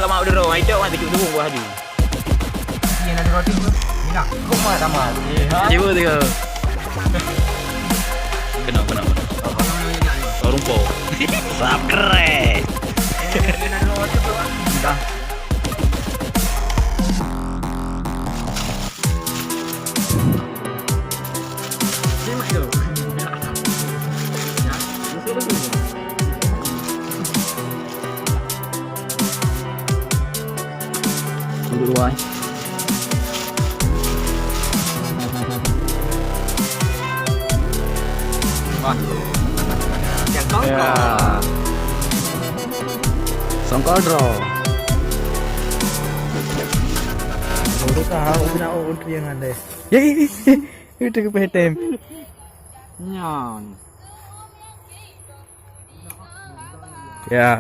kat mak dero. Mai tok mati cucu buah tu. Ni nak roti tu. Ni nak. Kau mah tak mah. Cibu tu ke. Kena. Oh, rumpau. Sap keren. Ni nak roti tu. Dah. Duduk luar. Wah. Yang kau. Ya. Songkol draw. Baru tahu kena order yang ada. Ya, itu ke PTM. Nyang. Ya.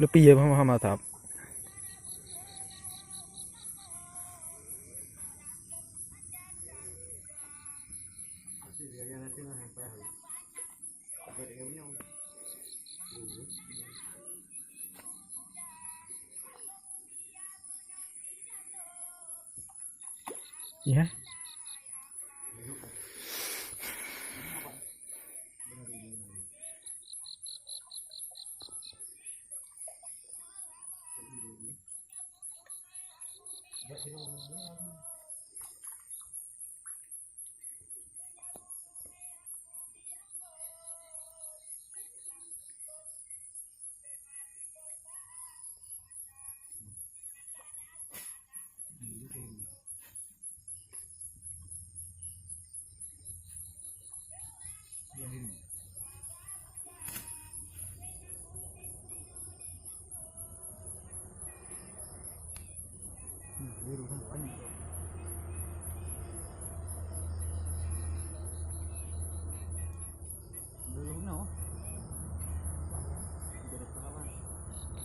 Lebih ya Muhammad Tab. Ya.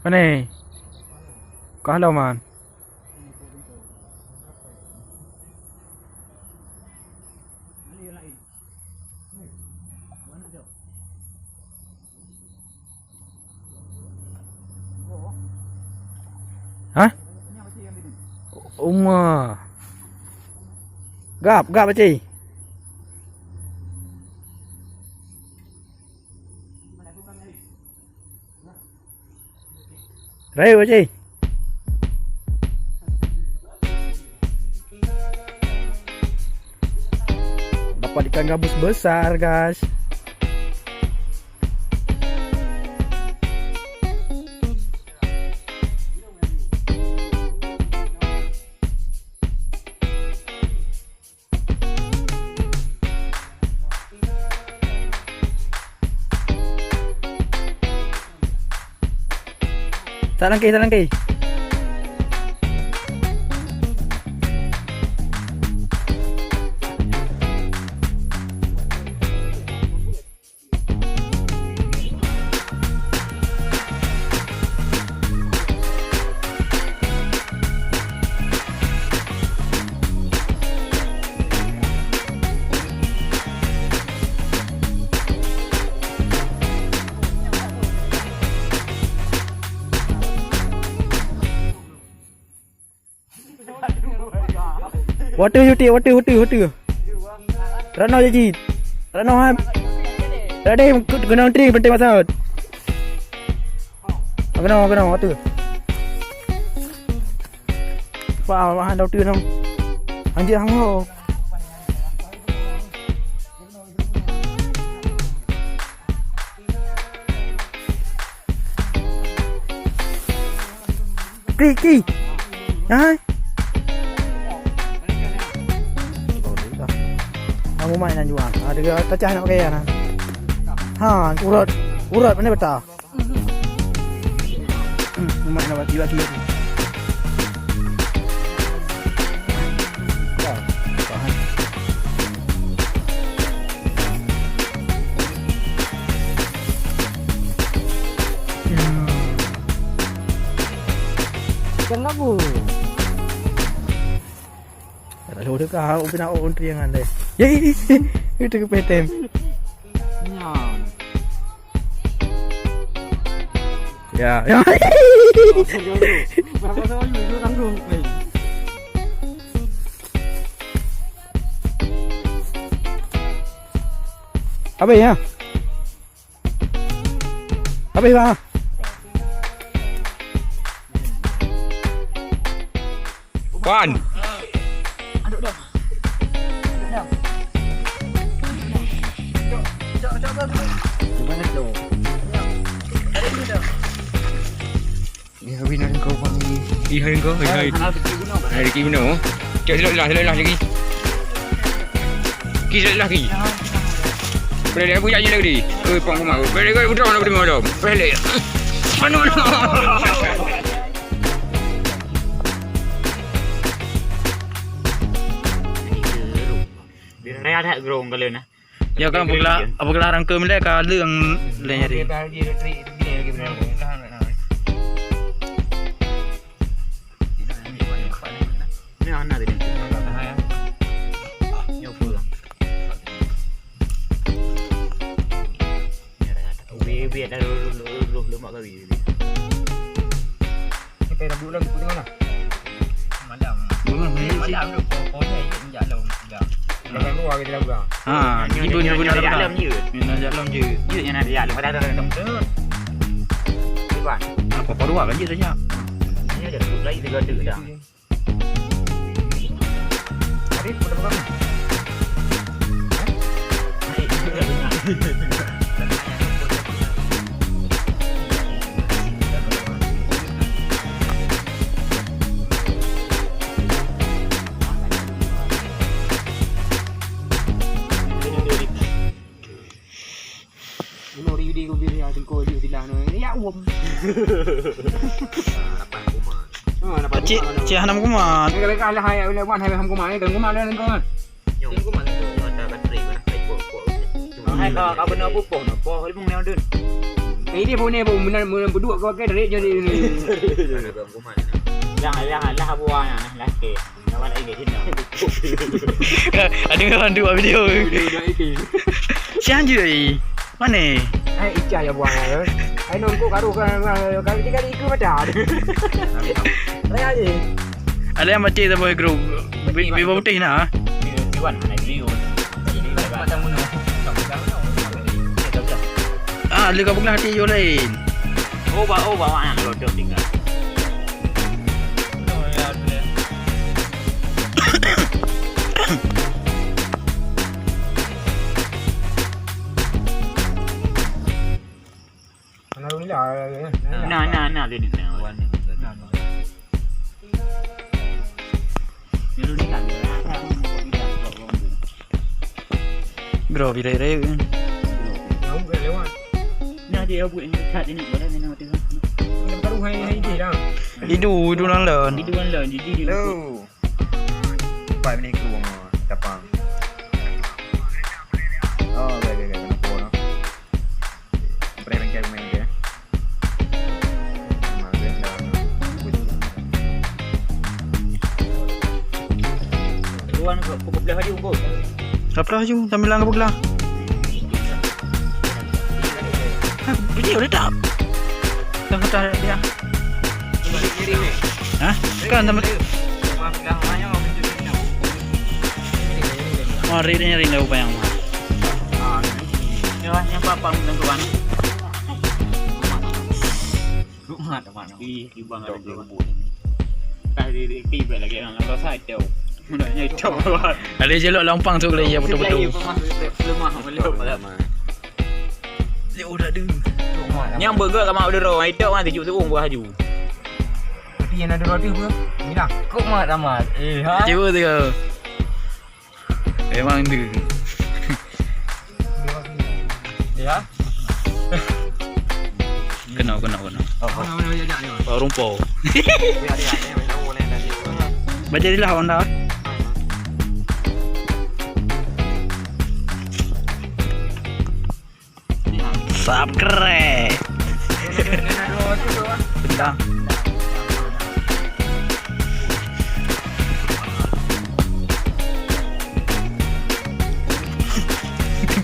Mana? Kalau man. Hah? Umma. Gap baci. Rayu baci. Dapat ikan gabus besar, guys. Talangkay. What do you? Rano Jajit. Rano ham. Ready, guna entry penting masuk. Guna, what do? Wow, hand out tu nam. Anjir hang. Ki. Hai. Kamu mainan juga. Ada pecah nak pakai ya. Ha, urat mana betul? Main nak bagi-bagi. Jangan bu. Ada udah kah? Udah nak ontri yang anda. Ya, itu ke PTM. Nyon. Ya. Berapa tahun itu tanggung? Apa ya? Apa ya? Wan. Gimana tuh? Ni habis nak kau panggil. Ihain kau, ihain. Hari kini no. Cepat selak lagi. Kisah lagi. Boleh aku janji lagi. Pang kumau. Boleh kau putra nak beri malam. Boleh. Anu. Raya tak gerong kalau na. Ya kan apabila rangka mila ka leung le nyari. Dia tri gini lagi benar. Ni anak tadi. Yo pulang. Biar dah lu mak kali. Kita dah bulan di mana? Malam. Malam tu pokoknya je jalan. Dalam luar kita dah. Ha, ibu ni benar dalam je. Benar jalan je. Je yang ada dalam ada dalam tu. Bukan. Apa perlu kan je saja. Ni ada tu lagi 3 detik dah. Hari pada berapa? Nori di ko biri atin ko di sila no. Ya uam. Cik hanam kumat. Kalau kalah hai oleh wan hai ham ko mai kan ko mai lên con. Yung ko man tu ada bateri mana kai po. Hai ka benar pupoh no. Po mung neo dun. Ini pun ni pun benar berdua kau ke dari jadi ni. Jangan lah buahnya lah ke. Kawan lagi sini. Ada orang dua video. Siang je. Mana? Hai ica ya buang ya. Hai non ko karu kan tiga ikut macam. Raya je. Ada yang macam tu boy group. Bibo putih nak. Iwan nak video. Macam mana? Ah, lu kau bukan hati yo lain. Oh bawa anak rodok tinggal. Lalu ni lah. Nah dia ni. Dulu ni kan. Bro, birai-rai kan. Không về lewat. Nah dia buat ni kat ni boleh ni nak tengok. Kita baru hai je dah. Hidu nang lon. Di duan lah di dia. Hello. Pai ni ku wong tapang. Oh, okay, kenapa no? Pernah kan main dia. Duan kau boleh haji unggul. Apa je sambil lang pugla. Video dah tak. Tang kata dia. Hah? Kan sama Mari ni rin daw pa yang mah. Yang apa tentuan. Rumah teman. Di bang ada lembu. Tadi tiba lagi orang kalau saya tahu. Mudahnya itu. Ada jelok lampang tu boleh ya betul-betul. Lemah belum. Dia udah dulu. Yang burger sama order orang itu kan 7 seorang buah haju. Tapi yang ada roti apa? Ni lah. Kok mat amat. Cuba tu kau. Memang tu. Ya. Kena. Mana jajak ni. Rumpau. Biar dia ni main tahu ni tadi. Baca dia lah Honda. Subscribe. Benda.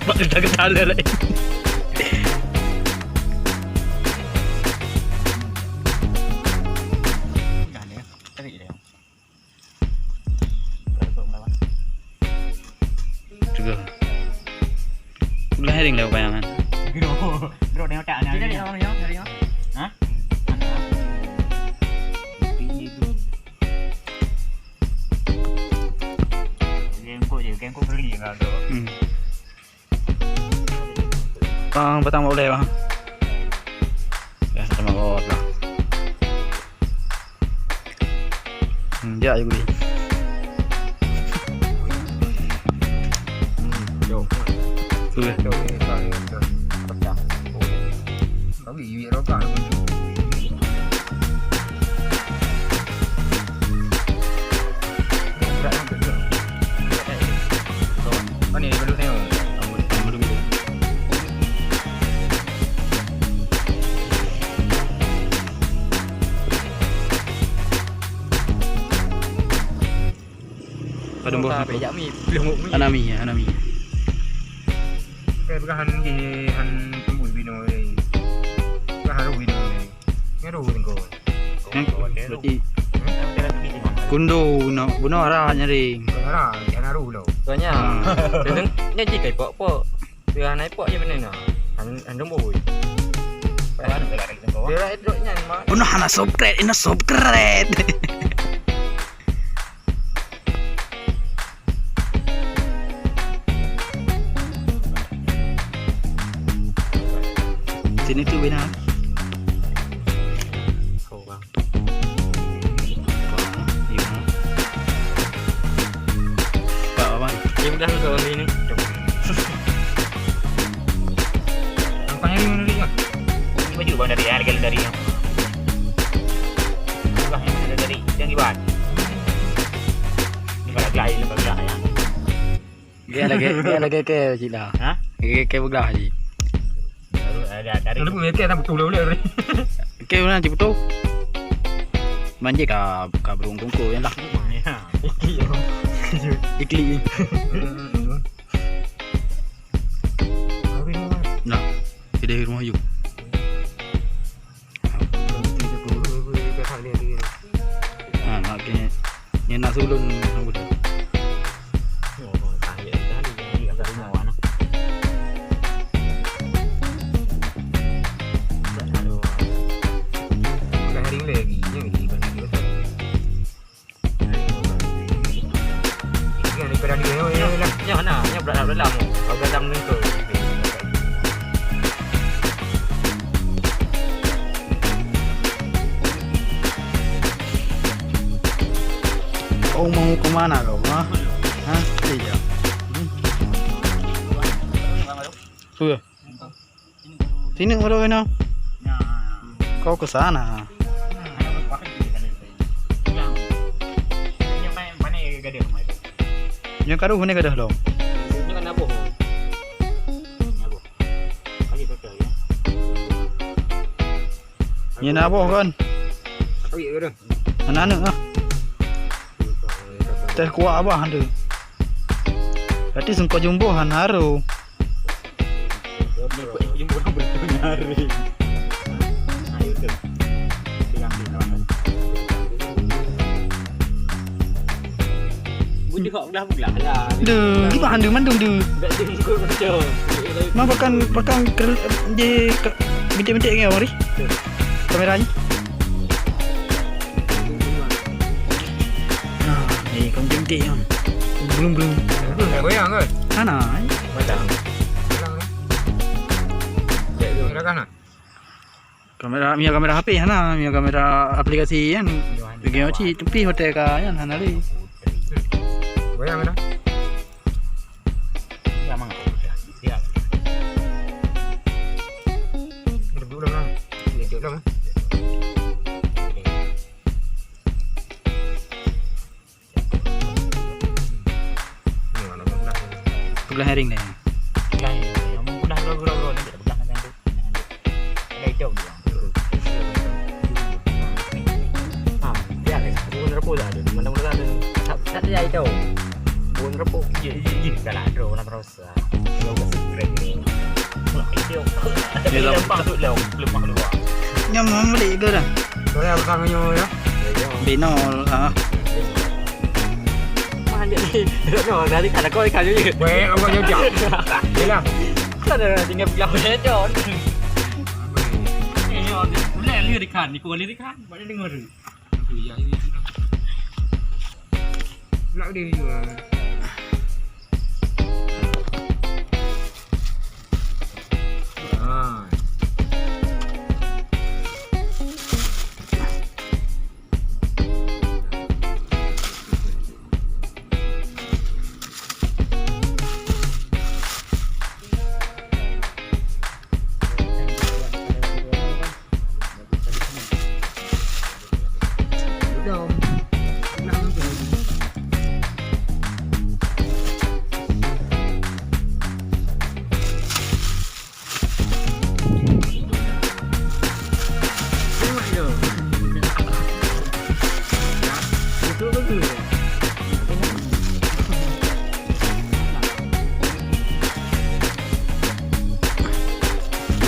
Pak dah ketala lagi. Juga. Ulah hering dah bayangan. Bro nengok tak nak. Dari orang. Hah? Game ko beli enggak tu. Bang, petang boleh bang. Ya, sama kot lah. Ya, juga ni. Jauh. Sudah. Jauh ni tak ada. Pecah. Bagi duit rokok pun. Ni baru tengok. Pada buah. Beyak mi, belum mi. Anami. Cái han gì han mùi vino đây. Cái haru vino đây. Cái đồ vino. Berarti kundo buno arah nyaring. Arah, cái haru lo. Soalnya, dengan ni jika pok, dia naik pok je benda ni. Han mui. Dia itu nya mah. Buno hana subscribe. Sini tu benar. Kau bang. Pak abang. Dia mudah kau ni. Nampaknya ni mana dia? Baju bang dari harga dari yang. Bang yang mana dari yang dibuat. Ni pada gay lepas gay ya. Dia lagi ke cila. Hah? Ke belah je. Ada dari. Kalau punya ke tak betul boleh. Ke mana je betul. Manje ka burung kongko yang lah. Ikli. Nah, di rumah you. Nak ke ni nak sulun aku dah. Yang mana? Yang dalam. Kau dalam ni ke? Kau mau ke mana kau? Hah? Iya. Sudah. Sini kalau kena. Kau ke sana. Yang karo hune gadah lo. Ini kan apa? Yang apa kan? Oh iya dah. Anak-anak ah. Teh kuah abah ada. Berarti sengko jumbo han haru. Jumbo betul nyari. Ayo tu. Bilang dia. Budi kok dah bulan lah. Duh, gimana handu mandung duh. Tak jadi ikut macam. Mah pakan je bintik-bintik ke mari. Kameranya. Nah, ni kau bintik kan. Belum. Dah goyang ke? Sana. Macam. Silakan. Kamera HP sana, kamera aplikasi kan. Bagi macam tepi hotel ka kan sana le. Goyang dah. Sama enggak? Ya. dong. Belah herring deh. Belah ni. Yang belah bro ni tak belah dengan tu. Ada itu dia. Dia ni pun repu dah. Mana-mana ada. Tak ada itu. Pun repu. Ya, kalau ada orang terus. Kalau ke secret ni. Itu. Dia lempang tu lemah keluar. Nyam beli ke dah. Rồi em sang với nhau nhá. Bino Mana ni? No, nanti kalau kau ikan je. Quê ông bao nhiêu chậm. Thế là Kau dah tinggal belah je John. Boleh lihat ikan, ni kau lihat ikan. Banyak dengar. lại đi rồi. À.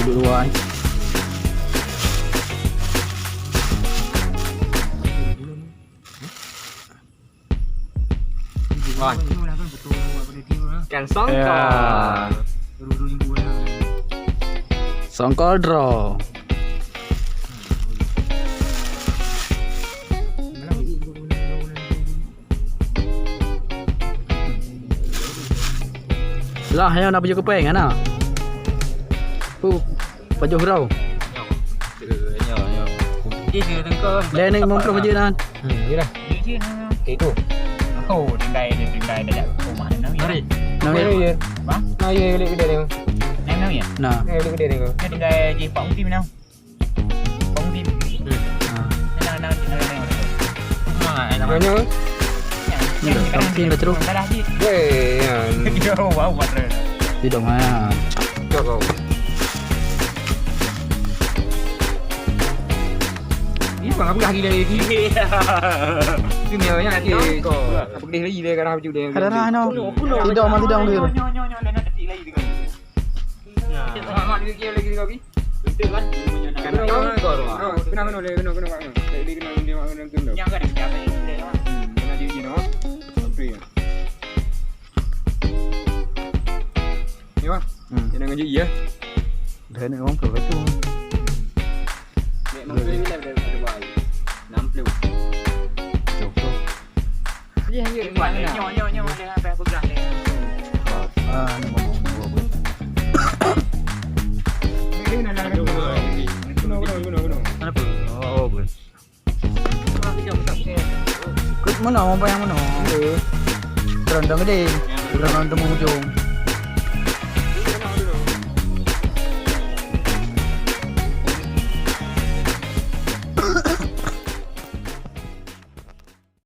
duduk luar. Rồi. Càng sóng Ya. còn. Songkol draw. Lah, yang nak baju kepeng kan ah? Baju hurau. Dia tengah ke. Dia ni mau baju nan. Như này. Dia je. Itu. Oh, tinggai dah jak rumah dia nak. Mari. Nak Nói ya? gì? Bang, Nói gì cái đây này. nam nam ya. Nah. Nghe cái đây này. Dia tinggai je Pak Tim nào. Pak Tim. Nang. Nói nhớ. Ni dah, kampung dah terus. Dah je. Ghê. Yo, wow, matre. Di dong ah. Cho cậu. Ý bằng áp gà gì đây kia. Chứ nhiều nha chị. Áp đi lấy gì đây cái nào chịu đây. Ada dah no. Tidak mah tidak dia. Nyo lena detik lagi tu. Mak di kia lagi kau ki. Betul kan? Kenapa le kenapa. Lagi kenapa dia mak kena kena. Yang ada siapa yang dia lah. Kena di no. Apa ya? Ni apa? Ini ngaji ya. Dah ni orang perlu tu. Nek mau beli bila dah baik. 60. Cukup. Dia hanya Buat nyo dia apa bergerak dia. Ah, ni mau buat. Ini nak nak. Guna. Kenapa? Oh, boleh. Tidak besar. Kut mana orang bayang mana? Terondong gede. Terondong ujung.